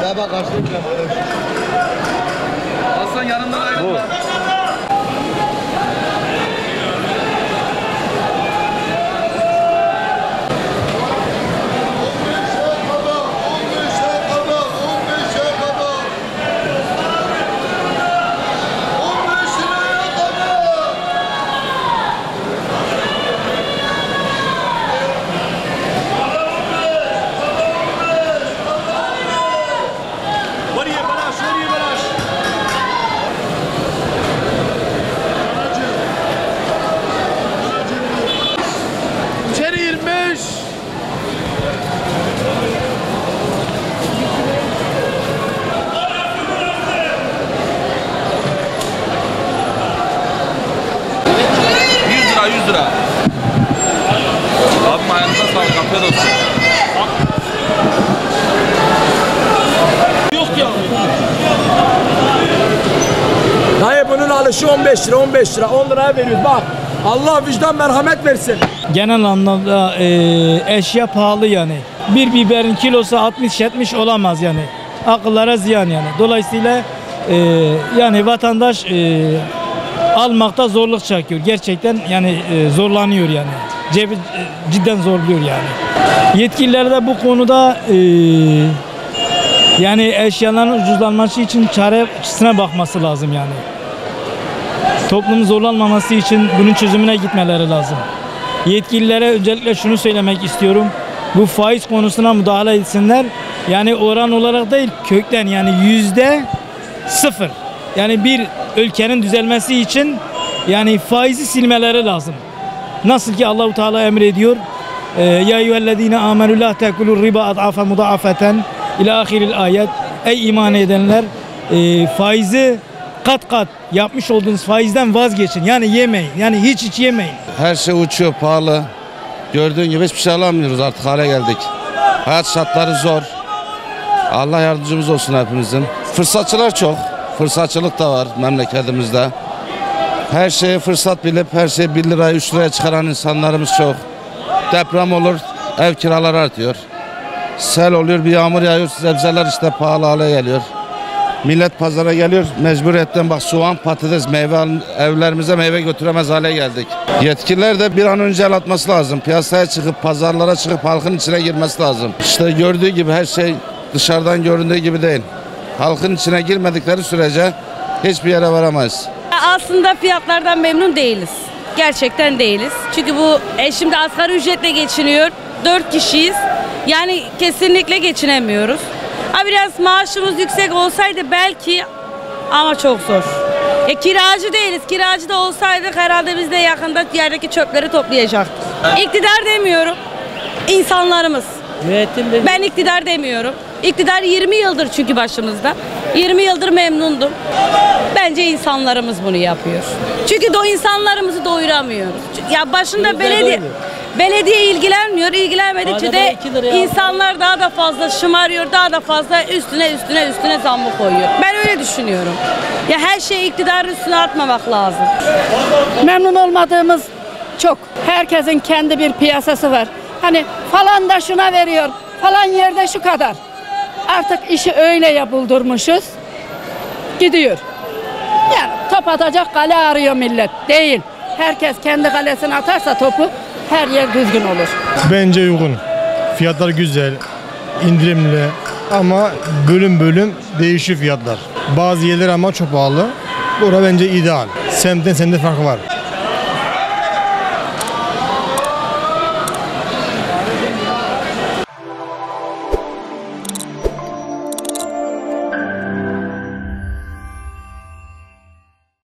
Baba karşılık Aslan yanımdan ayrılma. Abim ayağınıza sağlık, afiyet olsun. Yok ya. Dayı bunun alışı 15 lira, 15 lira, 10 liraya veriyoruz bak. Allah vicdan merhamet versin. Genel anlamda eşya pahalı yani. Bir biberin kilosu 60-70 olamaz yani. Akıllara ziyan yani. Dolayısıyla yani vatandaş almakta zorluk çekiyor. Gerçekten yani zorlanıyor yani. Cebi cidden zorluyor yani. Yetkililer de bu konuda yani eşyaların ucuzlanması için çaresine bakması lazım yani. Toplumun zorlanmaması için bunun çözümüne gitmeleri lazım. Yetkililere özellikle şunu söylemek istiyorum. Bu faiz konusuna müdahale etsinler. Yani oran olarak değil, kökten yani %0. Yani bir ülkenin düzelmesi için yani faizi silmeleri lazım. Nasıl ki Allah-u Teala emrediyor. Ya eyyühellezine amenü la tekulur riba ad'afe mudafeten ila ahiril ayet. Ey iman edenler, faizi kat kat yapmış olduğunuz faizden vazgeçin. Yani yemeyin. Yani hiç yemeyin. Her şey uçuyor, pahalı. Gördüğün gibi hiçbir şey alamıyoruz, artık hale geldik. Hayat şartları zor. Allah yardımcımız olsun hepimizin. Fırsatçılar çok. Fırsatçılık da var memleketimizde. Her şeye fırsat bilip her şeyi 1 liraya 3 liraya çıkaran insanlarımız çok. Deprem olur, ev kiraları artıyor. Sel oluyor, bir yağmur yağıyor, sebzeler işte pahalı hale geliyor. Millet pazara geliyor, mecburiyetten bak soğan, patates, meyve evlerimize meyve götüremez hale geldik. Yetkililer de bir an önce el atması lazım. Piyasaya çıkıp, pazarlara çıkıp halkın içine girmesi lazım. İşte gördüğü gibi her şey dışarıdan göründüğü gibi değil. Halkın içine girmedikleri sürece hiçbir yere varamayız. Aslında fiyatlardan memnun değiliz. Gerçekten değiliz. Çünkü bu şimdi asgari ücretle geçiniyor. 4 kişiyiz. Yani kesinlikle geçinemiyoruz. Biraz maaşımız yüksek olsaydı belki ama çok zor. Kiracı değiliz. Kiracı da olsaydık herhalde biz de yakında yerdeki çöpleri toplayacaktık. İktidar demiyorum. İnsanlarımız. Ben iktidar demiyorum. İktidar 20 yıldır çünkü başımızda. 20 yıldır memnundum. Bence insanlarımız bunu yapıyor. Çünkü insanlarımızı doyuramıyoruz. Ya başında belediye ilgilenmiyor. İlgilenmedikçe de insanlar daha da fazla şımarıyor. Daha da fazla üstüne zammı koyuyor. Ben öyle düşünüyorum. Ya her şeyi iktidarın üstüne atmamak lazım. Memnun olmadığımız çok. Herkesin kendi bir piyasası var. Hani falan da şuna veriyor. Falan yerde şu kadar. Artık işi öyle buldurmuşuz. Gidiyor. Yani top atacak kale arıyor millet. Değil. Herkes kendi kalesine atarsa topu her yer düzgün olur. Bence uygun. Fiyatlar güzel, indirimli ama bölüm bölüm değişiyor fiyatlar. Bazı yerler ama çok pahalı. Bura bence ideal. Semtten farkı var.